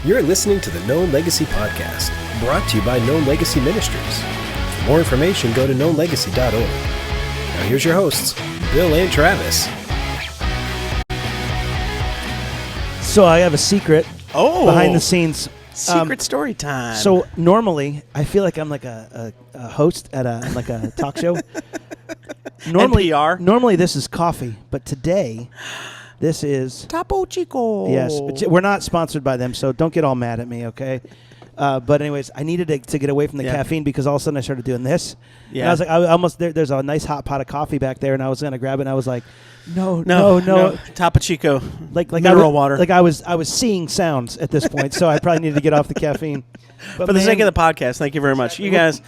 You're listening to the Known Legacy Podcast, brought to you by Known Legacy Ministries. For more information, go to knownlegacy.org. Now here's your hosts, Bill and Travis. So I have a secret behind the scenes. Secret story time. So normally, I feel like I'm like a host at a talk show. NPR. Normally this is coffee, but today this is Topo Chico. Yes, we're not sponsored by them, so don't get all mad at me, okay? But anyways, I needed to get away from the caffeine because all of a sudden I started doing this. Yeah. And I was like, I almost there's a nice hot pot of coffee back there, and I was gonna grab it, and I was like, no. Topo Chico. Like mineral water. Like I was seeing sounds at this point, so I probably needed to get off the caffeine. But for the sake of the podcast, thank you very much. You guys,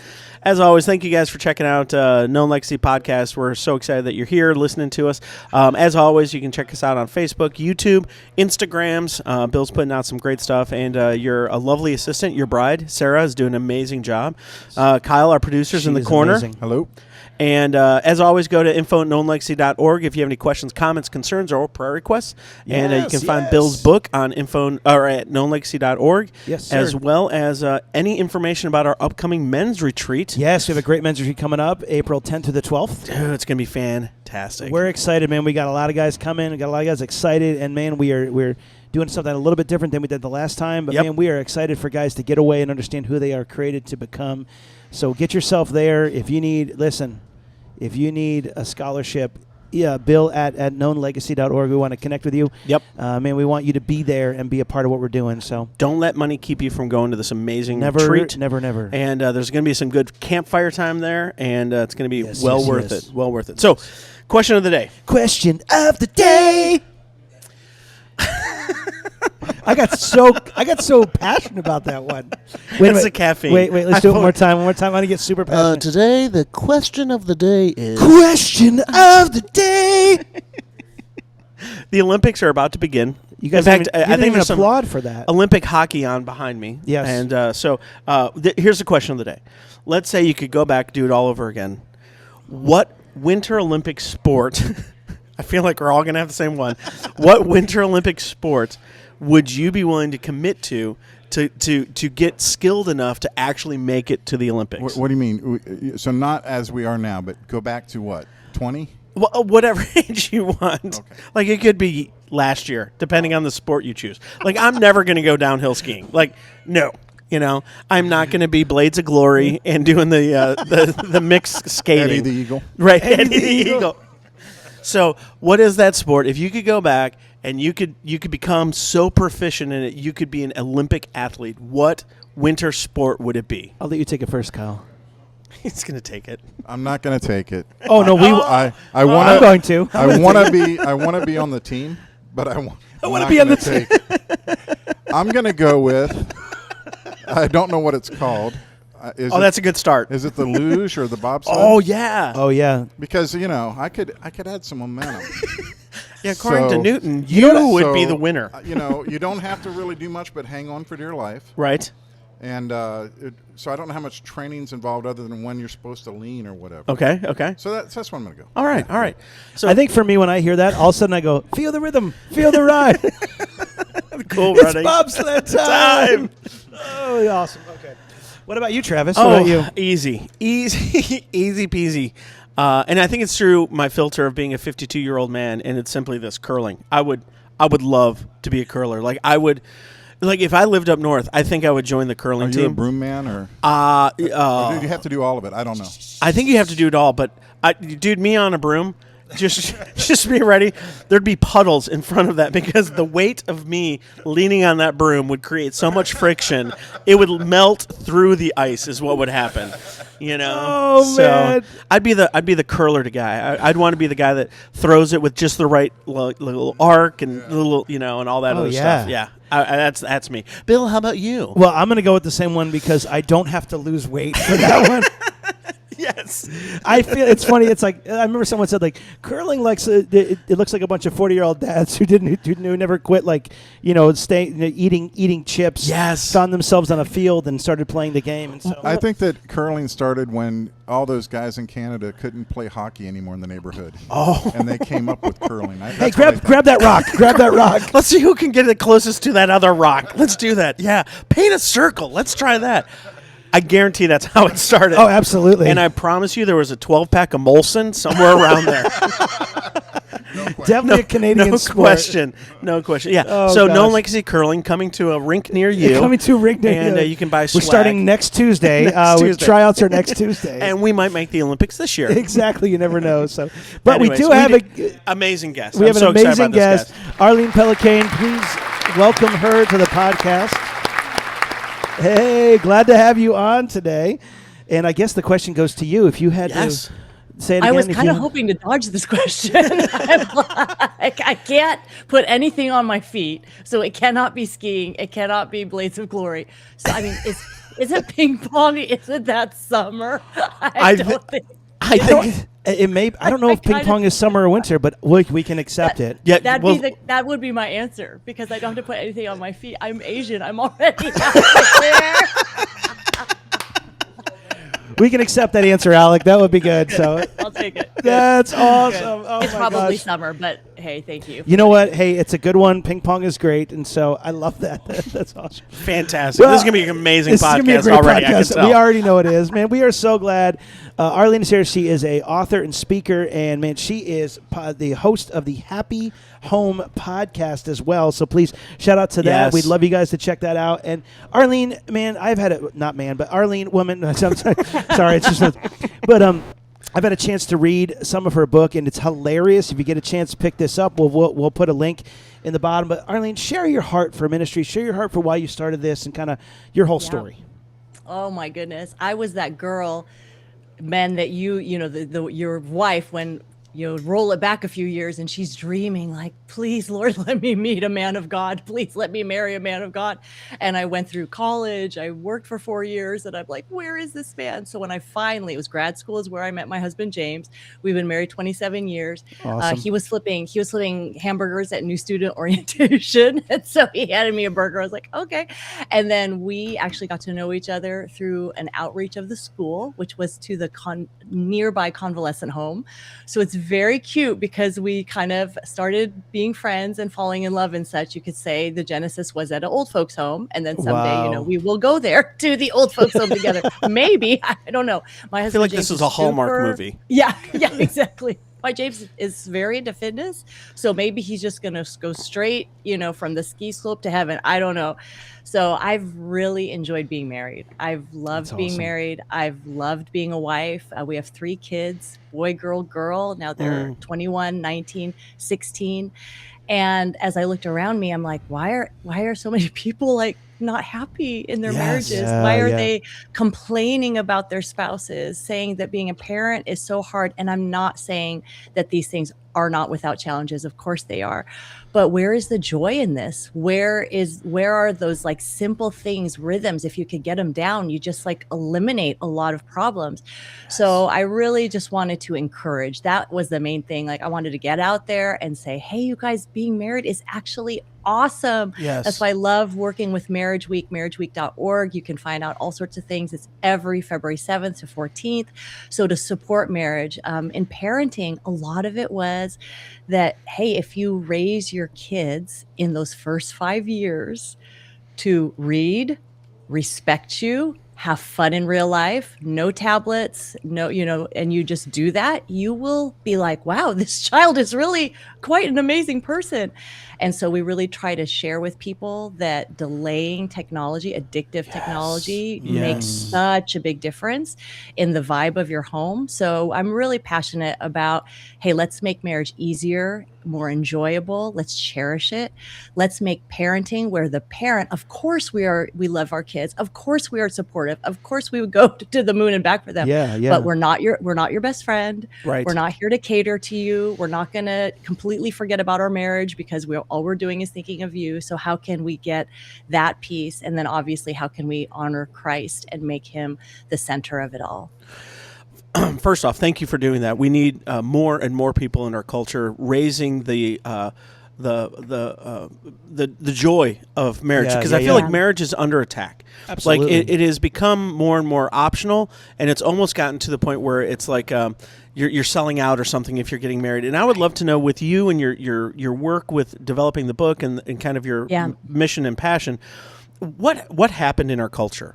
as always, thank you guys for checking out Known Legacy Podcast. We're so excited that you're here listening to us. As always, you can check us out on Facebook, YouTube, Instagrams. Bill's putting out some great stuff, and you're a lovely assistant. Your bride, Sarah, is doing an amazing job. Kyle, our producer's in the corner. Amazing. Hello. And as always, go to info@knownlegacy.org if you have any questions, comments, concerns, or prayer requests. And you can find Bill's book on at knownlegacy.org, as well as any information about our upcoming men's retreat. Yes, we have a great men's retreat coming up, April 10th to the 12th. Dude, it's going to be fantastic. We're excited, man. We got a lot of guys coming. We got a lot of guys excited, and man, we're doing something a little bit different than we did the last time. But man, we are excited for guys to get away and understand who they are created to become. So get yourself there. If you need a scholarship, Bill at knownlegacy.org. We want to connect with you. Yep. Man, we want you to be there and be a part of what we're doing. So don't let money keep you from going to this amazing retreat. Never. And there's going to be some good campfire time there, and it's going to be well worth it. Well worth it. So, question of the day. Question of the day. I got so passionate about that one. It's the caffeine. Wait, let's do it one more time. I'm going to get super passionate. Today, the question of the day is... Question of the day. The Olympics are about to begin. You guys, in fact, I think there's some applaud for that. Olympic hockey on behind me. Yes. And so here's the question of the day. Let's say you could go back, do it all over again. What Winter Olympic sport... I feel like we're all going to have the same one. What Winter Olympic sport would you be willing to commit to get skilled enough to actually make it to the Olympics? What do you mean? So not as we are now, but go back to what, 20? Well, whatever age you want. Okay. Like it could be last year, depending on the sport you choose. Like I'm never going to go downhill skiing. Like no. You know, I'm not going to be Blades of Glory and doing the mixed skating. Eddie the Eagle. Right, Eddie the Eagle. So, what is that sport? If you could go back and you could become so proficient in it, you could be an Olympic athlete. What winter sport would it be? I'll let you take it first, Kyle. He's going to take it. I'm not going to take it. Oh no, I'm going to. I want to be on the team, but I want to be on the team. I'm going to go with. I don't know what it's called. That's a good start. Is it the luge or the bobsled? Oh yeah. Because I could add some momentum. Yeah, according to Newton, you would be the winner. You don't have to really do much but hang on for dear life. Right. And so I don't know how much training's involved other than when you're supposed to lean or whatever. Okay. So that's where I'm going to go. All right. So I think for me, when I hear that, all of a sudden I go, feel the rhythm, feel the ride. Cool it's running. bobsled time. Oh, awesome. Okay. What about you, Travis? What about you? Easy peasy. And I think it's through my filter of being a 52-year-old man, and it's simply this: curling. I would love to be a curler. Like if I lived up north, I think I would join the curling team. Are you a broom man or do you have to do all of it? I don't know. I think you have to do it all, but me on a broom. Just be ready. There'd be puddles in front of that because the weight of me leaning on that broom would create so much friction. It would melt through the ice is what would happen. Oh, man. I'd be the curler guy. I'd want to be the guy that throws it with just the right little arc and little, and all that other stuff. Yeah. That's me. Bill, how about you? Well, I'm going to go with the same one because I don't have to lose weight for that one. Yes. Yes. I feel it's funny. It's like I remember someone said like curling it looks like a bunch of 40-year-old dads who never quit eating chips. Yes. Found themselves on a field and started playing the game. And so I think that curling started when all those guys in Canada couldn't play hockey anymore in the neighborhood. Oh. And they came up with curling. Hey, grab that rock. Grab that rock. Let's see who can get it closest to that other rock. Let's do that. Yeah. Paint a circle. Let's try that. I guarantee that's how it started. Oh, absolutely. And I promise you there was a 12-pack of Molson somewhere around there. Definitely a Canadian sport. No question. Yeah. Oh, so gosh. No Legacy Curling coming to a rink near you. Coming to a rink near you. And you can buy swag. We're starting next Tuesday. Tuesday. Tryouts are next Tuesday. And we might make the Olympics this year. Exactly. You never know. So, but Anyways, we do have amazing guest. We have so an amazing guest, guest. Arlene Pellicane. Please welcome her to the podcast. Hey, glad to have you on today. And I guess the question goes to you. If you had to say it again. I was kind of hoping to dodge this question. I can't put anything on my feet, so it cannot be skiing. It cannot be Blades of Glory. So, I mean, is it ping pong? Isn't that summer? I don't think. I don't know if ping pong is summer or winter, but we can accept it. Yeah, that would be my answer because I don't have to put anything on my feet. I'm Asian. I'm already there. We can accept that answer, Alec. That would be good. So I'll take it. That's awesome. Oh, it's my probably gosh. summer, but hey, thank you. You know what? Hey, it's a good one. Ping pong is great, and so I love that. That's awesome. Fantastic. This is going to be an amazing This is gonna be a podcast great already. I can podcast. tell. We already know it is, man. We are so glad. Arlene is here. She is a author and speaker, and man, she is the host of the Happy Home podcast as well. So please shout out to that. Yes. We'd love you guys to check that out. And Arlene, man, Arlene, woman. I'm sorry, it's just, but I've had a chance to read some of her book, and it's hilarious. If you get a chance to pick this up, we'll put a link in the bottom. But Arlene, share your heart for ministry. Share your heart for why you started this and kind of your whole story. Oh my goodness, I was that girl, man, that your wife when. Roll it back a few years and she's dreaming like, please, Lord, let me meet a man of God. Please let me marry a man of God. And I went through college. I worked for 4 years and I'm like, where is this man? So when it was grad school is where I met my husband, James. We've been married 27 years. Awesome. He was flipping hamburgers at New Student Orientation. And so he handed me a burger. I was like, okay. And then we actually got to know each other through an outreach of the school, which was to the nearby convalescent home. So it's very cute because we kind of started being friends and falling in love and such. You could say the genesis was at an old folks home, and then someday, Wow. we will go there to the old folks home together. Maybe, I don't know. My husband, I feel like James, this is a Hallmark movie. Yeah, exactly. My James is very into fitness, so maybe he's just gonna go straight, from the ski slope to heaven. I don't know. So I've really enjoyed being married. I've loved being married. I've loved being a wife. We have 3 kids, boy, girl. Now they're 21, 19, 16. And as I looked around me, I'm like, why are so many people like not happy in their marriages? Why are they complaining about their spouses, saying that being a parent is so hard? And I'm not saying that these things are not without challenges. Of course they are. But where is the joy in this? Where are those like simple things, rhythms? If you could get them down, you just like eliminate a lot of problems. So I really just wanted to encourage. That was the main thing. Like I wanted to get out there and say, hey, you guys, being married is actually awesome. Yes. That's why I love working with Marriage Week, marriageweek.org. You can find out all sorts of things. It's every February 7th to 14th. So to support marriage in parenting, a lot of it was that, hey, if you raise your kids in those first 5 years to read, respect you, have fun in real life, no tablets, and you just do that, you will be like, wow, this child is really quite an amazing person. And so we really try to share with people that delaying technology, addictive technology makes such a big difference in the vibe of your home. So I'm really passionate about, hey, let's make marriage easier, more enjoyable. Let's cherish it. Let's make parenting where the parent, of course we love our kids. Of course we are supportive. Of course we would go to the moon and back for them. Yeah. But we're not your best friend. Right. We're not here to cater to you. We're not going to completely forget about our marriage because all we're doing is thinking of you. So how can we get that piece? And then obviously how can we honor Christ and make him the center of it all? first off, thank you for doing that. We need more and more people in our culture raising the joy of marriage, because I feel like marriage is under attack. Absolutely. Like it has become more and more optional, and it's almost gotten to the point where it's like you're selling out or something if you're getting married. And I would love to know, with you and your work with developing the book and kind of your mission and passion, what happened in our culture?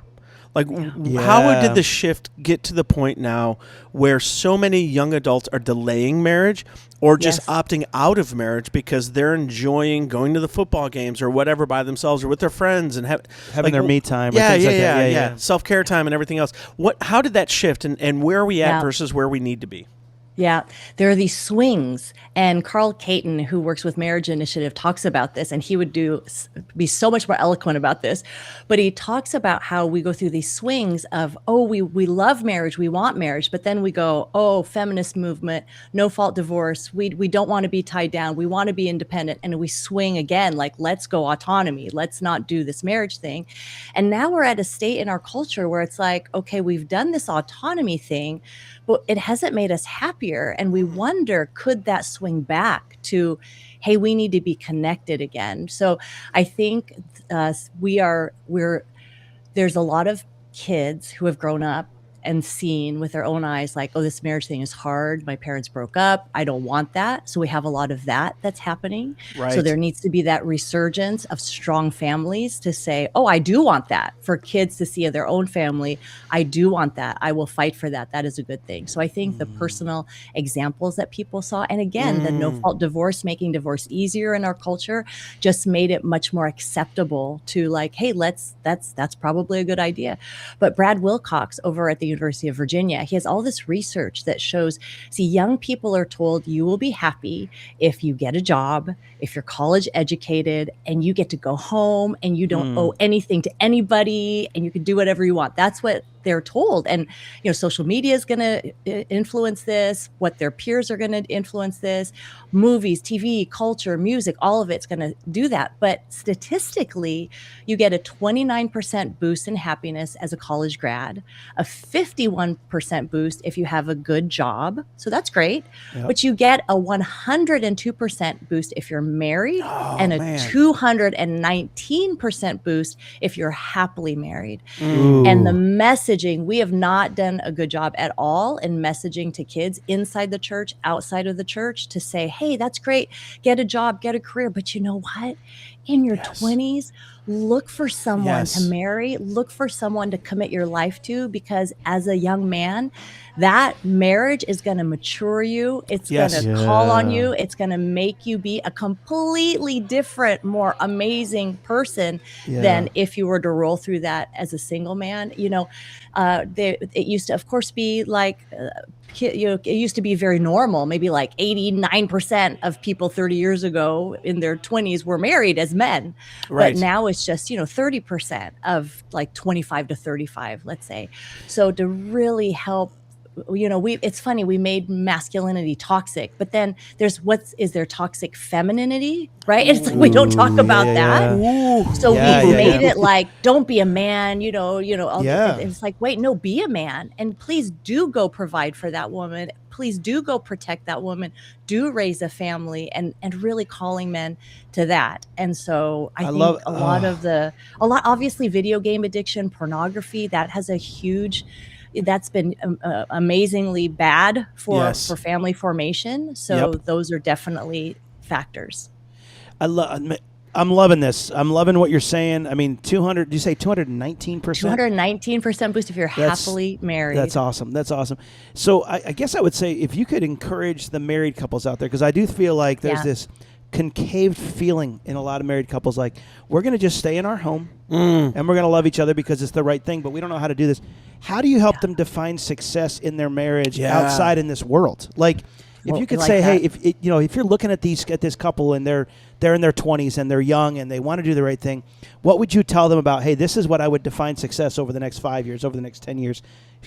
Like, how did the shift get to the point now where so many young adults are delaying marriage or just opting out of marriage because they're enjoying going to the football games or whatever by themselves or with their friends and having their me time? Yeah. Self-care time and everything else. How did that shift, and where are we at versus where we need to be? Yeah, there are these swings, and Carl Caton, who works with Marriage Initiative, talks about this, and he would be so much more eloquent about this. But he talks about how we go through these swings of, we love marriage, we want marriage, but then we go, feminist movement, no fault divorce, we don't want to be tied down, we want to be independent, and we swing again, like, let's go autonomy, let's not do this marriage thing. And now we're at a state in our culture where it's like, okay, we've done this autonomy thing, but it hasn't made us happier. And we wonder, could that swing back to, hey, we need to be connected again? So I think there's a lot of kids who have grown up and seen with their own eyes, like, this marriage thing is hard. My parents broke up. I don't want that. So we have a lot of that's happening. Right. So there needs to be that resurgence of strong families to say, I do want that. For kids to see their own family, I do want that. I will fight for that. That is a good thing. So I think the personal examples that people saw, and again, the no fault divorce, making divorce easier in our culture, just made it much more acceptable to, like, hey, that's probably a good idea. But Brad Wilcox over at the University of Virginia, he has all this research that shows, young people are told you will be happy if you get a job, if you're college educated, and you get to go home and you don't owe anything to anybody and you can do whatever you want. That's what they're told. And, social media is going to influence this, what their peers are going to influence this, movies, TV, culture, music, all of it's going to do that. But statistically, you get a 29% boost in happiness as a college grad, a 51% boost if you have a good job. So that's great. Yep. But you get a 102% boost if you're married, and a 219% boost if you're happily married. And the messaging, we have not done a good job at all in messaging to kids inside the church, outside of the church, to say, hey, that's great, get a job, get a career, but you know what? In your 20s, look for someone to marry, look for someone to commit your life to, because as a young man, that marriage is going to mature you. It's going to call on you. It's going to make you be a completely different, more amazing person than if you were to roll through that as a single man. It used to, of course, be like, it used to be very normal. Maybe like 89% of people 30 years ago in their 20s were married as men. Right. But now it's just, 30% of like 25 to 35, let's say. So to really help, it's funny, we made masculinity toxic, but then is there toxic femininity, right? It's like, we don't talk about that. So we made it like, don't be a man, it's like, wait, no, be a man. And please do go provide for that woman. Please do go protect that woman, do raise a family, and really calling men to that. And so I think a lot, obviously video game addiction, pornography, that has that's been amazingly bad for family formation. So those are definitely factors. I'm loving this. I'm loving what you're saying. I mean, 200, do you say 219%? 219% boost if you're happily married. That's awesome. That's awesome. So I guess I would say, if you could encourage the married couples out there, because I do feel like there's this concaved feeling in a lot of married couples, like, we're going to just stay in our home and we're going to love each other because it's the right thing, but we don't know how to do this. How do you help them define success in their marriage outside in this world? Like, if you could say, hey, if you're looking at this couple and they're they're in their 20s and they're young and they want to do the right thing, what would you tell them about, hey, this is what I would define success over the next 5 years, over the next 10 years?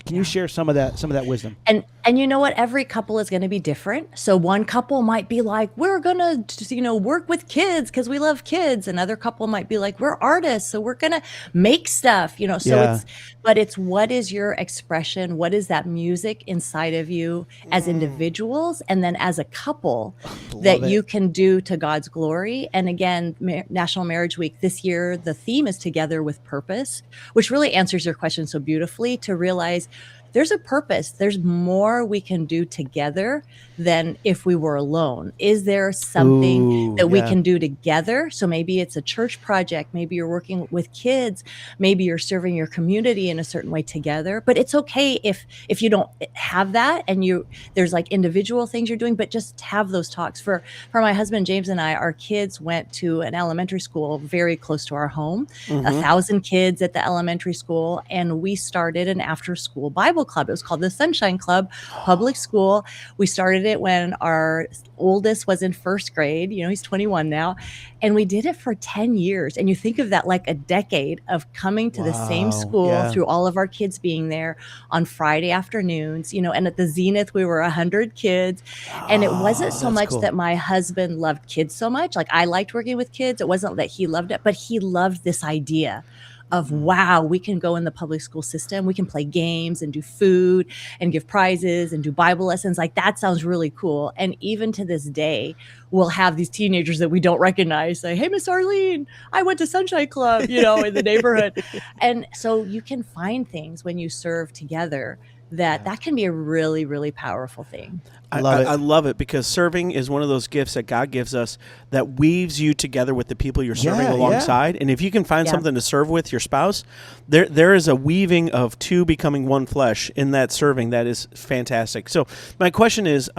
Can you share some of that wisdom? And you know what? Every couple is going to be different. So one couple might be like, we're going to, work with kids because we love kids. Another couple might be like, we're artists, so we're going to make stuff, so it's what is your expression? What is that music inside of you as individuals? And then as a couple that you can do to God's glory. And again, National Marriage Week this year, the theme is Together with Purpose, which really answers your question so beautifully, to realize there's a purpose. There's more we can do together than if we were alone. Is there something that we can do together? So maybe it's a church project. Maybe you're working with kids. Maybe you're serving your community in a certain way together. But it's okay if you don't have that and there's like individual things you're doing, but just have those talks. For my husband, James, and I, our kids went to an elementary school very close to our home, 1,000 kids at the elementary school. And we started an after-school Bible club. It was called the Sunshine Club, public school. We started it when our oldest was in first grade. He's 21 now. And we did it for 10 years. And you think of that like a decade of coming to the same school through all of our kids being there on Friday afternoons, and at the Zenith, we were 100 kids. And it wasn't so much that my husband loved kids so much. Like I liked working with kids. It wasn't that he loved it, but he loved this idea of, wow, we can go in the public school system. We can play games and do food and give prizes and do Bible lessons. Like that sounds really cool. And even to this day, we'll have these teenagers that we don't recognize say, hey, Miss Arlene, I went to Sunshine Club, in the neighborhood. And so you can find things when you serve together that can be a really, really powerful thing. I love it because serving is one of those gifts that God gives us that weaves you together with the people you're serving alongside. And if you can find something to serve with your spouse, there is a weaving of two becoming one flesh in that serving that is fantastic. So my question is,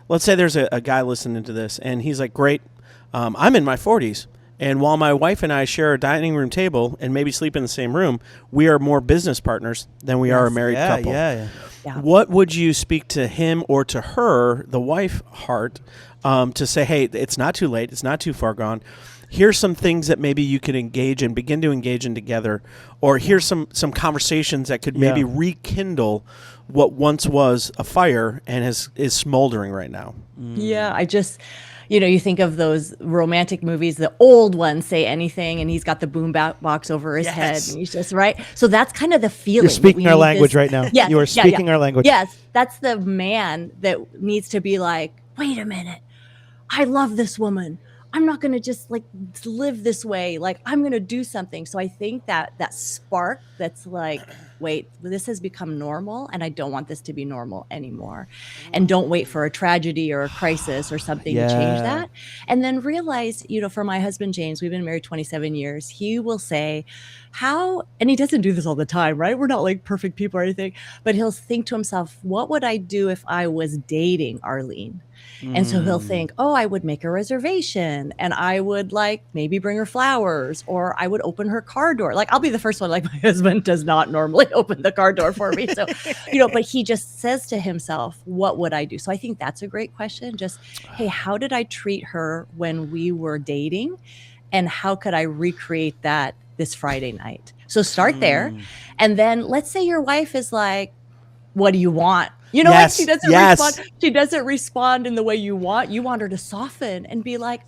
let's say there's a guy listening to this and he's like, great, I'm in my 40s. And while my wife and I share a dining room table and maybe sleep in the same room, we are more business partners than we are a married couple. Yeah. What would you speak to him or to her, the wife heart, to say, hey, it's not too late, it's not too far gone. Here's some things that maybe you could begin to engage in together, or here's some conversations that could maybe rekindle what once was a fire and is smoldering right now. Yeah, I just... you think of those romantic movies, the old ones, Say Anything, and he's got the boom box over his head. And he's just, right? So that's kind of the feeling. You're speaking our language right now. Yes, you are speaking our language. Yes, that's the man that needs to be like, wait a minute, I love this woman. I'm not going to just like live this way. Like I'm going to do something. So I think that spark that's like, wait, this has become normal and I don't want this to be normal anymore. And don't wait for a tragedy or a crisis or something to change that. And then realize, for my husband, James, we've been married 27 years. He will say and he doesn't do this all the time, right? We're not like perfect people or anything, but he'll think to himself, what would I do if I was dating Arlene? And so he'll think, I would make a reservation and I would like maybe bring her flowers or I would open her car door. Like I'll be the first one, like my husband does not normally open the car door for me. So, but he just says to himself, what would I do? So I think that's a great question. Just, hey, how did I treat her when we were dating? And how could I recreate that this Friday night? So start there. And then let's say your wife is like, what do you want? Like she doesn't respond. She doesn't respond in the way you want. You want her to soften and be like,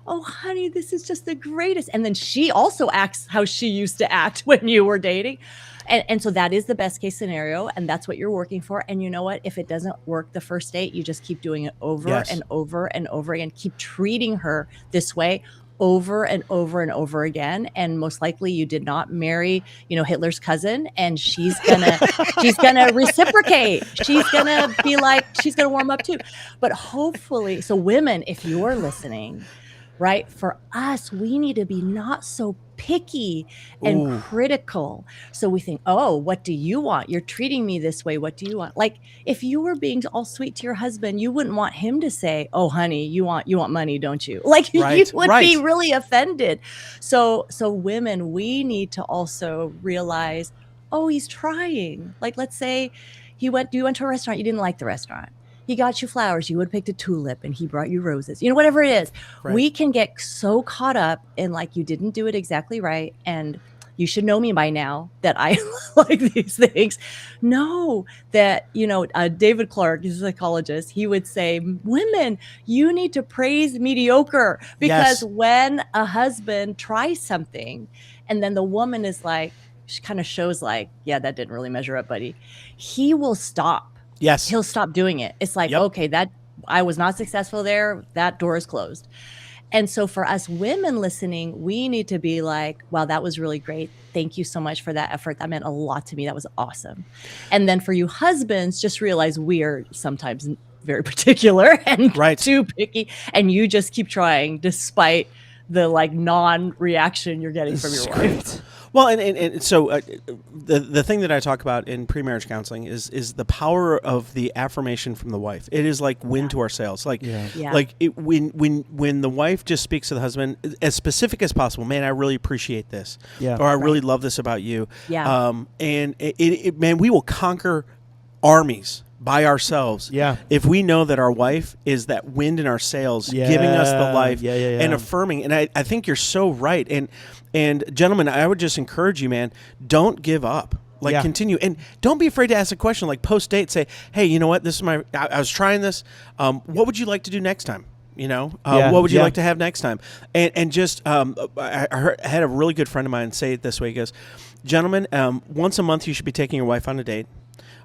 oh, honey, this is just the greatest. And then she also acts how she used to act when you were dating. And so that is the best case scenario. And that's what you're working for. And you know what? If it doesn't work the first date, you just keep doing it over and over and over again. Keep treating her this way over and over and over again. And most likely you did not marry, Hitler's cousin, and she's gonna reciprocate. She's gonna be like, she's gonna warm up too. But hopefully, so women, if you're listening, right, for us, we need to be not so picky and critical. So we think, what do you want? You're treating me this way. What do you want? Like if you were being all sweet to your husband, you wouldn't want him to say, oh, honey, you want money, don't you? Like you would be really offended. So women, we need to also realize, he's trying. Like, let's say you went to a restaurant, you didn't like the restaurant. he got you flowers, you would have picked a tulip, and he brought you roses. Whatever it is. Right. We can get so caught up in like, you didn't do it exactly right, and you should know me by now that I like these things. No, that, David Clark, he's a psychologist, he would say, women, you need to praise mediocre, because Yes. when a husband tries something and then the woman is like, she kind of shows like, yeah, that didn't really measure up, buddy, he will stop. Yes. He'll stop doing it. It's like, okay, that I was not successful there. That door is closed. And so for us women listening, we need to be like, wow, that was really great. Thank you so much for that effort. That meant a lot to me. That was awesome. And then for you husbands, just realize we are sometimes very particular and too picky. And you just keep trying despite the like non-reaction you're getting from your wife. Well, and so the thing that I talk about in pre-marriage counseling is the power of the affirmation from the wife. It is like wind to our sails. Like, when the wife just speaks to the husband as specific as possible. Man, I really appreciate this. Yeah. Or I really love this about you. Yeah. And man, we will conquer armies by ourselves. Yeah. If we know that our wife is that wind in our sails, giving us the life and affirming. And I think you're so right. And gentlemen, I would just encourage you, man, don't give up. Like continue. And don't be afraid to ask a question, like post date, say, hey, you know what? This is I was trying this. What would you like to do next time? What would you like to have next time? And just, I had a really good friend of mine say it this way. He goes, gentlemen, once a month you should be taking your wife on a date.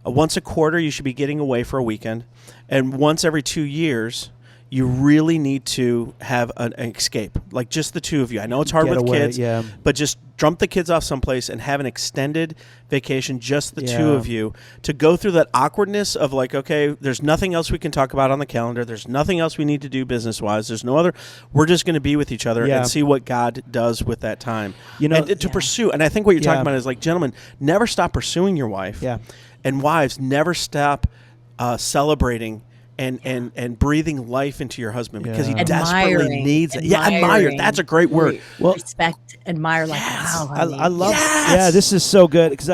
Once a quarter, you should be getting away for a weekend. And once every 2 years, you really need to have an escape, like just the two of you. I know it's hard with kids, but just dump the kids off someplace and have an extended vacation, just the two of you, to go through that awkwardness of like, okay, there's nothing else we can talk about on the calendar. There's nothing else we need to do business-wise. There's no other. We're just going to be with each other and see what God does with that time. And to pursue. And I think what you're talking about is like, gentlemen, never stop pursuing your wife. Yeah. And wives, never stop celebrating and breathing life into your husband because he desperately needs it. Yeah, admire. That's a great word. Well, respect, admire, like, wow. I love Yeah, this is so good because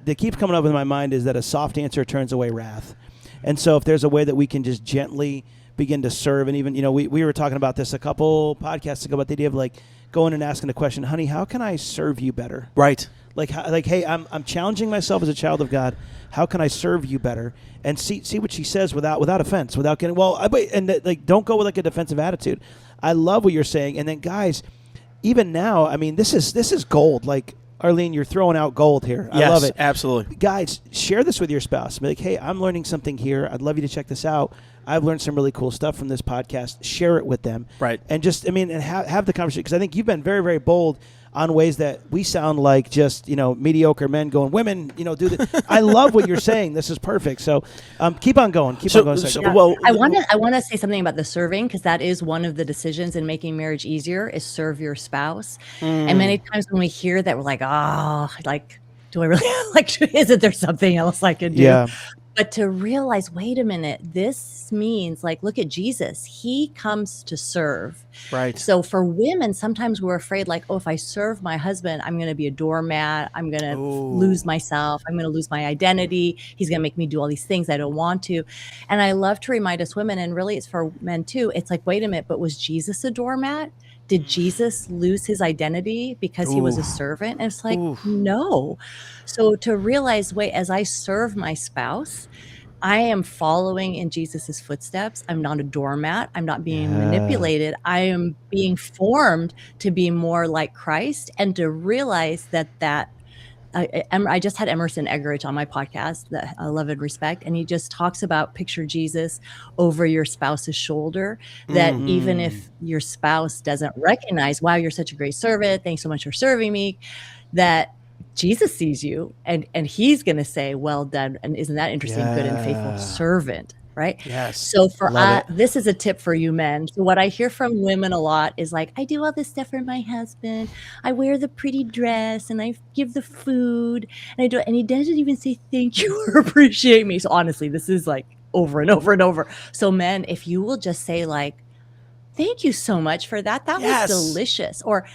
they keep coming up in my mind is that a soft answer turns away wrath. And so if there's a way that we can just gently begin to serve, and even, we were talking about this a couple podcasts ago about the idea of like going and asking the question, honey, how can I serve you better? Right. Like, hey, I'm challenging myself as a child of God. How can I serve you better? And see what she says without offense, without getting don't go with like a defensive attitude. I love what you're saying. And then guys, even now, I mean, this is gold. Like Arlene, you're throwing out gold here. I love it. Absolutely. Guys, share this with your spouse. Be like, hey, I'm learning something here. I'd love you to check this out. I've learned some really cool stuff from this podcast. Share it with them. Right. And just, and have the conversation. Because I think you've been very, very bold on ways that we sound like just, mediocre men going, women, do this. I love what you're saying. This is perfect. So keep on going. Keep on going. Well, I want to say something about the serving, because that is one of the decisions in making marriage easier is serve your spouse. And many times when we hear that, we're like, oh, like, do I really like, isn't there something else I can do? Yeah. But to realize, wait a minute, this means like, look at Jesus. He comes to serve. Right. So for women, sometimes we're afraid like, oh, if I serve my husband, I'm going to be a doormat. I'm going to lose myself. I'm going to lose my identity. He's going to make me do all these things I don't want to. And I love to remind us women, and really it's for men too. It's like, wait a minute, but was Jesus a doormat? Did Jesus lose his identity because he was a servant? And it's like, no. So to realize, wait, as I serve my spouse, I am following in Jesus's footsteps. I'm not a doormat. I'm not being manipulated. I am being formed to be more like Christ, and to realize that I just had Emerson Eggerichs on my podcast that I love and respect, and he just talks about picture Jesus over your spouse's shoulder, that even if your spouse doesn't recognize, wow, you're such a great servant, thanks so much for serving me, that Jesus sees you and he's going to say, well done, and isn't that interesting, good and faithful servant. Right? Yes. So for this is a tip for you men. So what I hear from women a lot is like, I do all this stuff for my husband. I wear the pretty dress and I give the food and I do, and he doesn't even say thank you or appreciate me. So honestly, this is like over and over and over. So men, if you will just say like, thank you so much for that. That was delicious. Or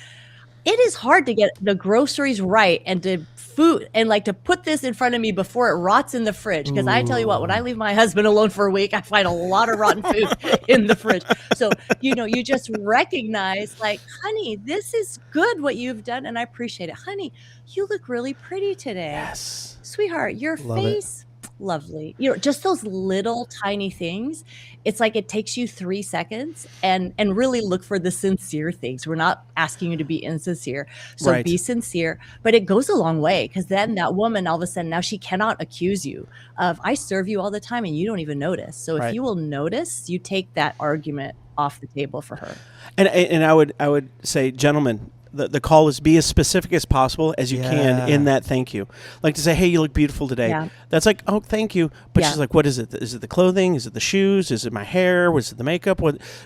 it is hard to get the groceries right and to food and like to put this in front of me before it rots in the fridge. Because I tell you what, when I leave my husband alone for a week, I find a lot of rotten food in the fridge. So, you just recognize like, honey, this is good what you've done. And I appreciate it. Honey, you look really pretty today. Yes. Sweetheart, your Love face, lovely. Just those little tiny things. It's like it takes you 3 seconds and really look for the sincere things. We're not asking you to be insincere. So Right. be sincere, but it goes a long way because then that woman, all of a sudden, now she cannot accuse you of, I serve you all the time and you don't even notice. So Right. if you will notice, you take that argument off the table for her. And I would say, gentlemen, the call is be as specific as possible as you can in that thank you. Like to say, hey, you look beautiful today. Yeah. That's like, oh, thank you. But Yeah. she's like, what is it? Is it the clothing? Is it the shoes? Is it my hair? Was it the makeup?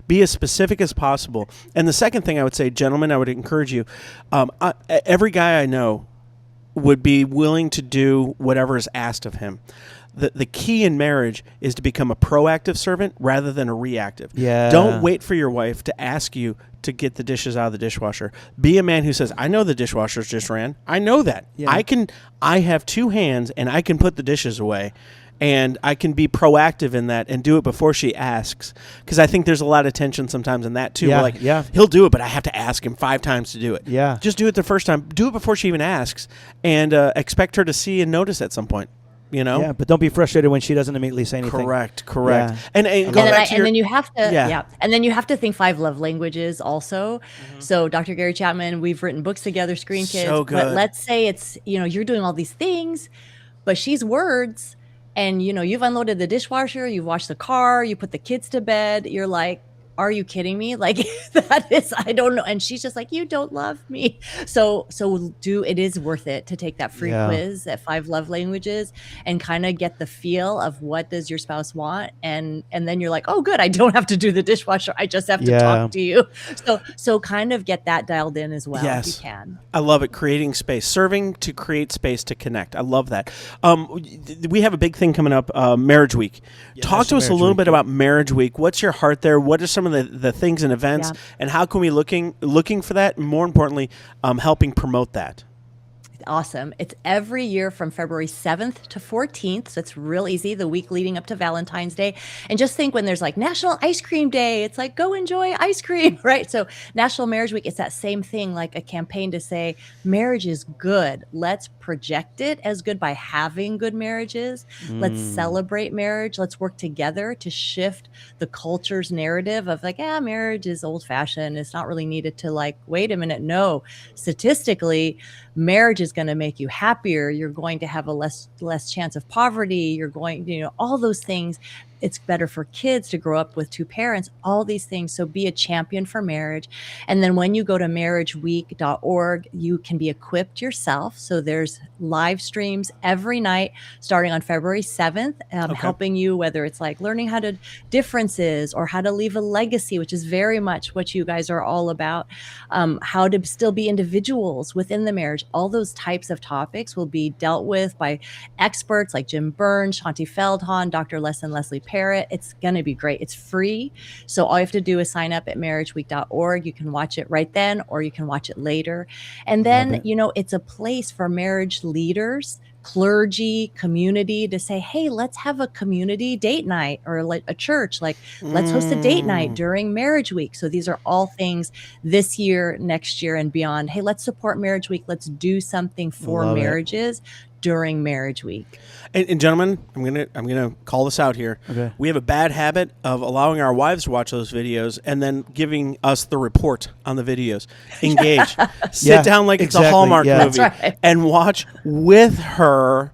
Be as specific as possible. And the second thing I would say, gentlemen, I would encourage you, every guy I know would be willing to do whatever is asked of him. The key in marriage is to become a proactive servant rather than a reactive. Yeah. Don't wait for your wife to ask you to get the dishes out of the dishwasher. Be a man who says, I know the dishwasher's just ran. I know that. Yeah. I have 2 hands and I can put the dishes away. And I can be proactive in that and do it before she asks. Because I think there's a lot of tension sometimes in that too. Yeah, We're like, yeah. he'll do it, but I have to ask him 5 times to do it. Yeah. Just do it the first time. Do it before she even asks. And expect her to see and notice at some point. Yeah, but don't be frustrated when she doesn't immediately say anything. Correct. Yeah. And And going then, back to your, then you have to, Yeah. And then you have to think 5 love languages also. So Dr. Gary Chapman, we've written books together, Screen Kids. So But good. let's say it's, you're doing all these things, but she's words, and you've unloaded the dishwasher, you've washed the car, you put the kids to bed. You're like, are you kidding me? Like that is, I don't know. And she's just like, you don't love me. So it is worth it to take that free quiz at 5 love languages and kind of get the feel of what does your spouse want. And then you're like, oh, good. I don't have to do the dishwasher. I just have to talk to you. So kind of get that dialed in as well. Yes. If you can. I love it. Creating space, serving to create space to connect. I love that. We have a big thing coming up, Marriage Week. Talk to us a little bit about Marriage Week. What's your heart there? What are some of the things and events, and how can we looking for that? And more importantly, helping promote that. Awesome. It's every year from February 7th to 14th. So it's real easy, the week leading up to Valentine's Day. And just think when there's like National Ice Cream Day, it's like, go enjoy ice cream, right? So National Marriage Week, it's that same thing, like a campaign to say, marriage is good. Let's project it as good by having good marriages. Let's celebrate marriage. Let's work together to shift the culture's narrative of like, marriage is old fashioned. It's not really needed to like, wait a minute. No, statistically, marriage is going to make you happier. You're going to have a less chance of poverty. You're going, all those things. It's better for kids to grow up with 2 parents, all these things. So be a champion for marriage. And then when you go to marriageweek.org, you can be equipped yourself. So there's live streams every night starting on February 7th, helping you, whether it's like learning how to differences or how to leave a legacy, which is very much what you guys are all about, how to still be individuals within the marriage. All those types of topics will be dealt with by experts like Jim Burns, Shanti Feldhahn, Dr. Leslie Parrott. It's going to be great. It's free. So all you have to do is sign up at marriageweek.org. You can watch it right then, or you can watch it later. And then, it's a place for marriage leaders, clergy, community to say, hey, let's have a community date night, or like a church, like let's host a date night during Marriage Week. So these are all things this year, next year, and beyond. Hey, let's support Marriage Week. Let's do something for marriages during Marriage Week. And gentlemen, I'm gonna call this out here. Okay. We have a bad habit of allowing our wives to watch those videos and then giving us the report on the videos. Engage. Sit down like it's a Hallmark movie and watch with her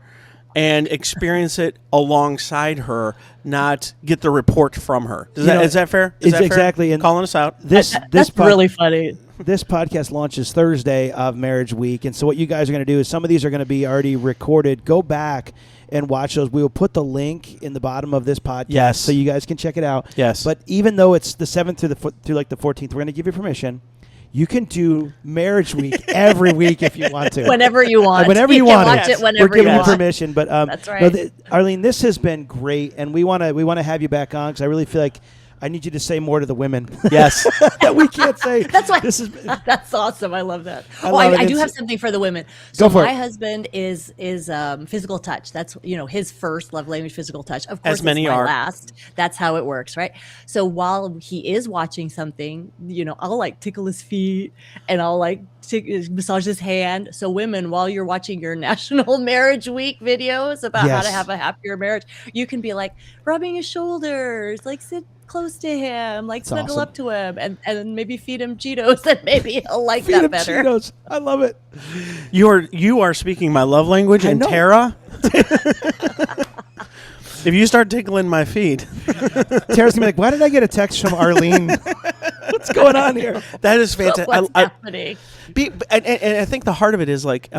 and experience it alongside her, not get the report from her. Is that fair? Is that fair? Exactly. And calling us out. That's really funny. This podcast launches Thursday of Marriage Week, and so what you guys are going to do is some of these are going to be already recorded. Go back and watch those. We will put the link in the bottom of this podcast, so you guys can check it out. Yes. But even though it's the 7th through like the 14th, we're going to give you permission. You can do Marriage Week every week if you want to. Whenever you want. Whenever you can want. Watch it whenever we're giving you you want. permission. But That's right. Arlene, this has been great, and we want to have you back on because I really feel like I need you to say more to the women. Yes. That we can't say. That's why This is. that's awesome. I love that. I do have something for the women. So Go for my it. husband is physical touch. That's his first love language, physical touch. Of course, As many it's my are. last. That's how it works, right? So while he is watching something, I'll like tickle his feet and I'll like massage his hand. So women, while you're watching your National Marriage Week videos about how to have a happier marriage, you can be like rubbing his shoulders, like sit close to him, like snuggle up to him, and maybe feed him Cheetos, and maybe he'll like Feed that him better. Cheetos. I love it. You are speaking my love language, and know. Tara. If you start tickling my feet, Tara's gonna be like, "Why did I get a text from Arlene? What's going on here?" that is fantastic. What's happening? And I think the heart of it is like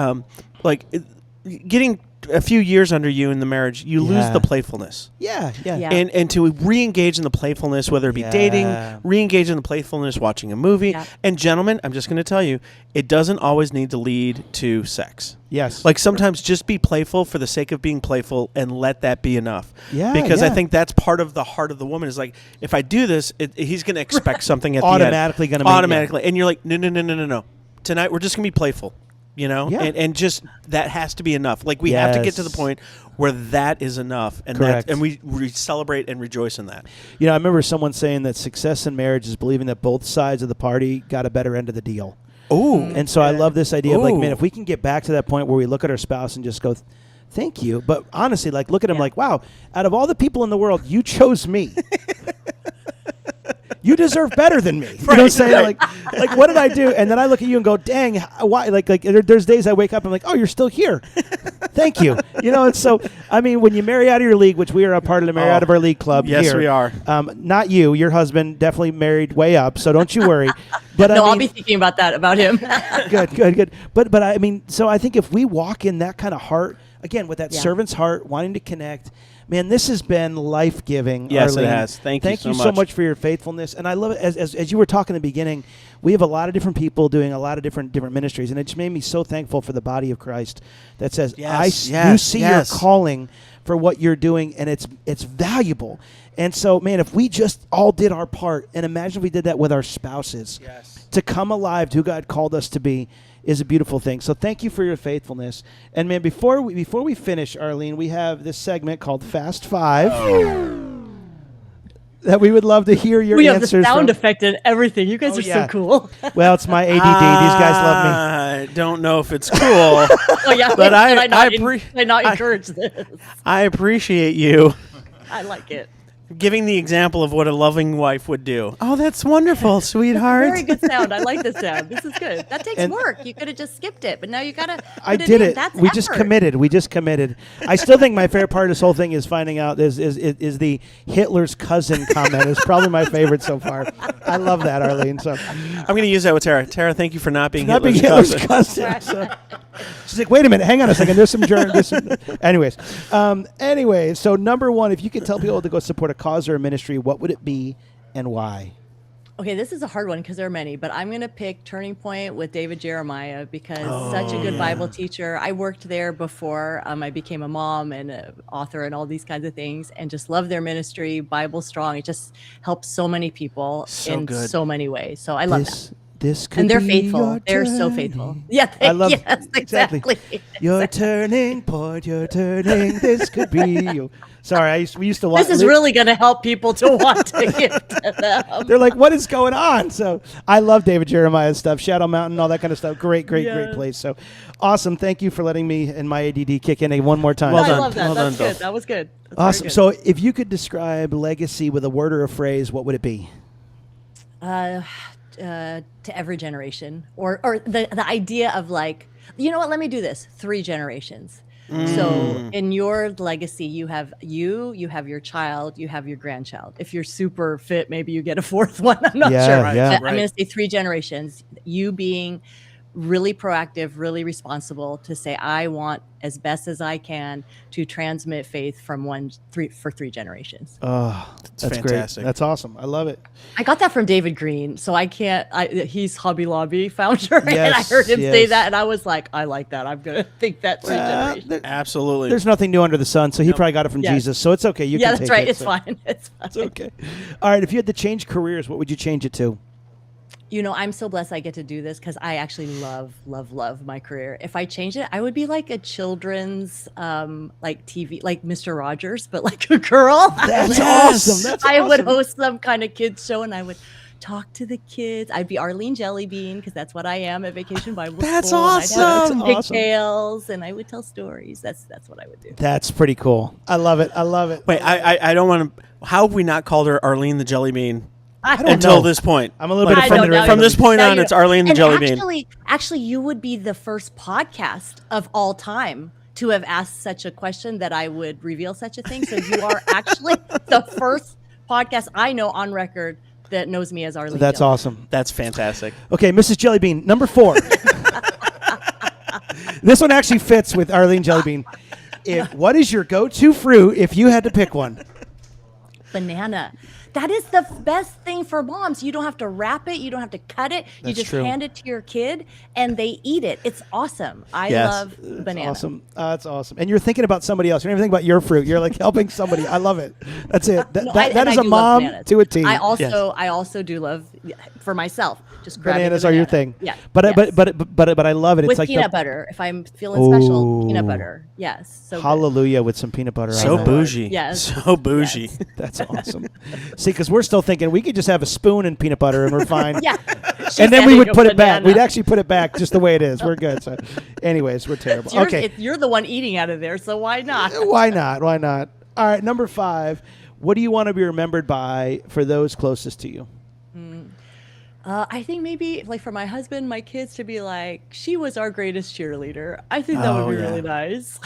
getting a few years under you in the marriage, you lose the playfulness. Yeah. And to re-engage in the playfulness, whether it be dating, re-engage in the playfulness, watching a movie. Yeah. And gentlemen, I'm just going to tell you, it doesn't always need to lead to sex. Yes. Like sometimes just be playful for the sake of being playful and let that be enough. Yeah. Because I think that's part of the heart of the woman is like, if I do this, he's going to expect something at the end. Automatically going to Automatically. And you're like, no. Tonight we're just going to be playful. And just that has to be enough. Like we have to get to the point where that is enough, and we celebrate and rejoice in that. I remember someone saying that success in marriage is believing that both sides of the party got a better end of the deal. Oh, and so I love this idea of like, man, if we can get back to that point where we look at our spouse and just go, "Thank you," but honestly, like look at him like, "Wow, out of all the people in the world, you chose me." You deserve better than me. You know what I'm saying? Like, what did I do? And then I look at you and go, dang, why? Like, there's days I wake up and I'm like, oh, you're still here. Thank you. And so, I mean, when you marry out of your league, which we are a part of the marry out of our league club. Yes, here, we are. Not you. Your husband definitely married way up, so don't you worry. But I'll be thinking about that about him. Good. But I mean, so I think if we walk in that kind of heart, again, with that servant's heart, wanting to connect, man, this has been life-giving. Yes, Arlene. it has. Thank you so much for your faithfulness. And I love it. As you were talking in the beginning, we have a lot of different people doing a lot of different ministries, and it just made me so thankful for the body of Christ that says, you see your calling for what you're doing, and it's valuable. And so, man, if we just all did our part, and imagine if we did that with our spouses, to come alive to who God called us to be, is a beautiful thing. So thank you for your faithfulness. And man, before we finish, Arlene, we have this segment called Fast Five that we would love to hear your answers. We have the sound effect and everything. You guys are so cool. Well, it's my ADD. These guys love me. I don't know if it's cool. But I not encourage this. I appreciate you. I like it. Giving the example of what a loving wife would do. Oh, that's wonderful, sweetheart. Very good sound. I like this sound. This is good. That takes work. You could have just skipped it, but now you gotta. I did it. That's we effort. just committed. I still think my favorite part of this whole thing is finding out is the Hitler's cousin comment. It's probably my favorite so far. I love that, Arlene. So I'm going to use that with Tara. Tara, thank you for not being Hitler's cousin. So, she's like, wait a minute, hang on a second. There's some germ. Anyways, so number one, if you could tell people to go support a cause or a ministry, what would it be and why? Okay, this is a hard one because there are many, but I'm going to pick Turning Point with David Jeremiah because such a good Bible teacher. I worked there before I became a mom and an author and all these kinds of things, and just love their ministry, Bible Strong. It just helps so many people so many ways. So I love that. And they're faithful. They're so faithful. Yeah, exactly. Your turning point, you're turning. This could be you. Sorry, we used to watch. This is really going to help people to want to give to them. They're like, what is going on? So I love David Jeremiah's stuff, Shadow Mountain, all that kind of stuff. Great place. So awesome. Thank you for letting me and my ADD kick in one more time. Well done. I love that. Well That's done, good. That was good. That's awesome. good. So if you could describe legacy with a word or a phrase, what would it be? To every generation, or the idea of like, you know what? Let me do this. 3 generations. So in your legacy, you have your child, you have your grandchild. If you're super fit, maybe you get a 4th one. I'm not sure. Yeah. I'm going to say 3 generations. You being really proactive, really responsible to say, I want as best as I can to transmit faith from for 3 generations. Oh, that's fantastic. Great. That's awesome. I love it. I got that from David Green, so I can't. He's Hobby Lobby founder, and I Yes, heard him yes. say that, and I was like, I like that. I'm gonna think that 3 generations. Absolutely. There's nothing new under the sun, so he probably got it from Yes. Jesus, so it's okay. You Yeah, can that's take right. it, It's so fine. It's fine. It's okay. All right, if you had to change careers, what would you change it to? You know, I'm so blessed I get to do this because I actually love my career. If I changed it, I would be like a children's like TV, like Mr. Rogers, but like a girl. That's awesome. That's I would awesome. host some kind of kids show, and I would talk to the kids. I'd be Arlene Jellybean because that's what I am at Vacation Bible That's School. awesome. And I'd have That's awesome. pigtails, and I would tell stories. That's what I would do. That's pretty cool. I love it. I love it. Wait, I don't want to. How have we not called her Arlene the Jelly Bean I don't until know. this point? I'm a little bit I know, offended. now right From now. this point Now on, you it's know. Arlene the And Jelly Bean. Actually, you would be the first podcast of all time to have asked such a question that I would reveal such a thing. So you are actually the first podcast I know on record that knows me as Arlene. That's Jelly. awesome. That's fantastic. Okay, Mrs. Jellybean, number 4. This one actually fits with Arlene Jellybean. What is your go-to fruit if you had to pick one? Banana. That is the best thing for moms. You don't have to wrap it. You don't have to cut it. You That's just true. hand it to your kid, and they eat it. It's awesome. I Yes. love banana. Awesome. That's awesome. And you're thinking about somebody else. You're not even thinking about your fruit. You're like helping somebody. I love it. That's it. No, That is I a do love mom bananas. to a T. I also do love for myself. Just grabbing Bananas a are your banana. thing. Yeah. But yes. but I love it. It's with like peanut butter. If I'm feeling special, peanut Ooh. butter. Yes. So good. Hallelujah with some peanut butter. So on it. bougie. Yes. So bougie. Yes. That's awesome. See, because we're still thinking we could just have a spoon and peanut butter and we're fine. Yeah. And then we She's would having put a it back. banana. We'd actually put it back just the way it is. We're good. So, anyways, we're terrible. Okay. You're the one eating out of there, so why not? Why not? Why not? All right, number 5. What do you want to be remembered by for those closest to you? I think maybe like for my husband, my kids to be like, she was our greatest cheerleader. I think that would be really nice.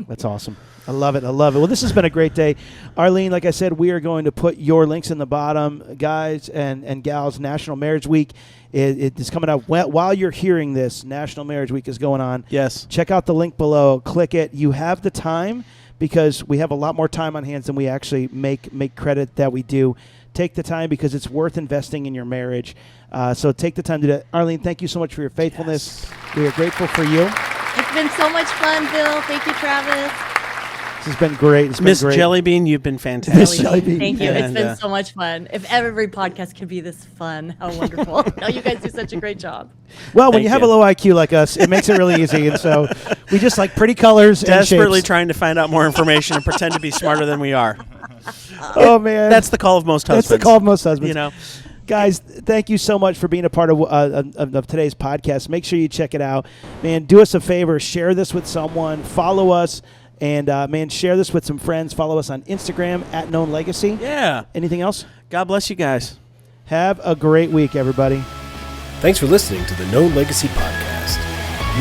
That's awesome. I love it. I love it. Well, this has been a great day. Arlene, like I said, we are going to put your links in the bottom. Guys and gals, National Marriage Week it is coming up. While you're hearing this, National Marriage Week is going on. Yes. Check out the link below. Click it. You have the time because we have a lot more time on hands than we actually make credit that we do. Take the time because it's worth investing in your marriage. So take the time to do that. Arlene, thank you so much for your faithfulness. Yes. We are grateful for you. It's been so much fun, Bill. Thank you, Travis. This has been great. It's been Miss great. Jellybean, you've been Miss fantastic. Jellybean. Thank you. It's And, been so much fun. If every podcast could be this fun, how wonderful. No, you guys do such a great job. Well, when Thank you have you. a low IQ like us, it makes it really easy. And so we just like pretty colors Desperately and shapes. trying to find out more information and pretend to be smarter than we are. Oh, man. That's the call of most husbands. That's the call of most husbands. You know, Guys, thank you so much for being a part of today's podcast. Make sure you check it out. Man, do us a favor. Share this with someone. Follow us. And, man, share this with some friends. Follow us on Instagram at Known Legacy. yeah. Anything else? God bless you guys. Have a great week, everybody. Thanks for listening to the Known Legacy Podcast.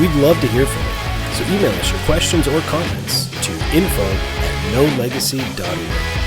We'd love to hear from you, so email us your questions or comments to info@knownlegacy.org.